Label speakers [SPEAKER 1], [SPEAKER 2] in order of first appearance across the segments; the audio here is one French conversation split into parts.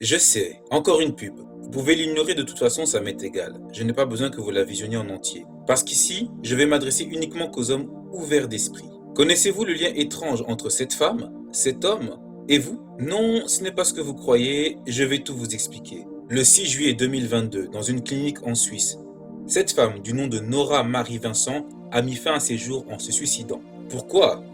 [SPEAKER 1] Je sais, encore une pub. Vous pouvez l'ignorer de toute façon, ça m'est égal. Je n'ai pas besoin que vous la visionniez en entier. Parce qu'ici, je vais m'adresser uniquement qu'aux hommes ouverts d'esprit. Connaissez-vous le lien étrange entre cette femme, cet homme et vous? Non, ce n'est pas ce que vous croyez, je vais tout vous expliquer. Le 6 juillet 2022, dans une clinique en Suisse, cette femme, du nom de Nora Marie Vincent, a mis fin à ses jours en se suicidant. Pourquoi?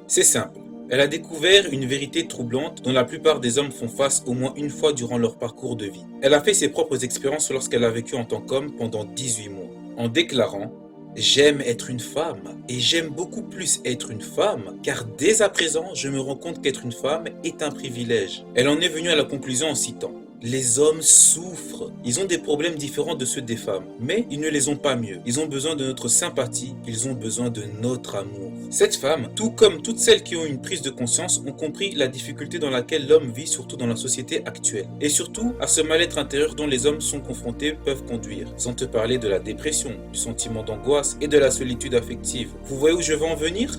[SPEAKER 1] C'est simple. Elle a découvert une vérité troublante dont la plupart des hommes font face au moins une fois durant leur parcours de vie. Elle a fait ses propres expériences lorsqu'elle a vécu en tant qu'homme pendant 18 mois, en déclarant: j'aime être une femme et j'aime beaucoup plus être une femme car dès à présent je me rends compte qu'être une femme est un privilège. Elle en est venue à la conclusion en citant: les hommes souffrent. Ils ont des problèmes différents de ceux des femmes, mais ils ne les ont pas mieux. Ils ont besoin de notre sympathie, ils ont besoin de notre amour. Cette femme, tout comme toutes celles qui ont une prise de conscience, ont compris la difficulté dans laquelle l'homme vit, surtout dans la société actuelle. Et surtout, à ce mal-être intérieur dont les hommes sont confrontés peuvent conduire. Sans te parler de la dépression, du sentiment d'angoisse et de la solitude affective. Vous voyez où je veux en venir?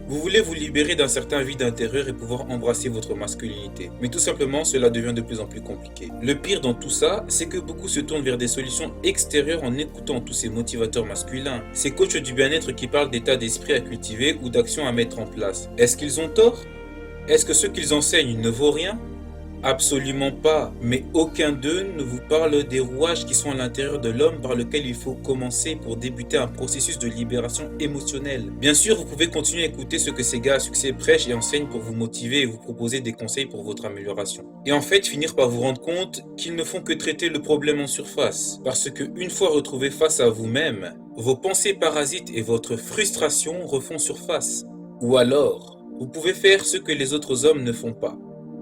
[SPEAKER 1] Vous voulez vous libérer d'un certain vide intérieur et pouvoir embrasser votre masculinité. Mais tout simplement, cela devient de plus en plus compliqué. Le pire dans tout ça, c'est que beaucoup se tournent vers des solutions extérieures en écoutant tous ces motivateurs masculins, ces coachs du bien-être qui parlent d'état d'esprit à cultiver ou d'actions à mettre en place. Est-ce qu'ils ont tort? Est-ce que ce qu'ils enseignent ne vaut rien? Absolument pas, mais aucun d'eux ne vous parle des rouages qui sont à l'intérieur de l'homme par lequel il faut commencer pour débuter un processus de libération émotionnelle. Bien sûr, vous pouvez continuer à écouter ce que ces gars à succès prêchent et enseignent pour vous motiver et vous proposer des conseils pour votre amélioration. Et en fait, finir par vous rendre compte qu'ils ne font que traiter le problème en surface. Parce que une fois retrouvés face à vous-même, vos pensées parasites et votre frustration refont surface. Ou alors, vous pouvez faire ce que les autres hommes ne font pas.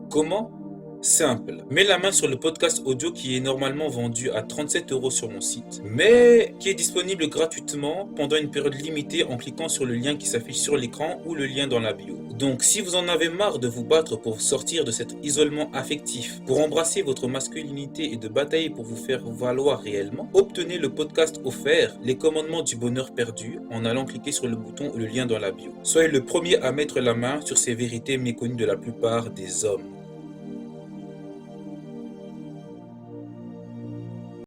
[SPEAKER 1] Comment? Simple. Mets la main sur le podcast audio qui est normalement vendu à 37 € sur mon site, mais qui est disponible gratuitement pendant une période limitée en cliquant sur le lien qui s'affiche sur l'écran ou le lien dans la bio. Donc si vous en avez marre de vous battre pour sortir de cet isolement affectif, pour embrasser votre masculinité et de batailler pour vous faire valoir réellement, obtenez le podcast offert Les commandements du bonheur perdu en allant cliquer sur le bouton ou le lien dans la bio. Soyez le premier à mettre la main sur ces vérités méconnues de la plupart des hommes.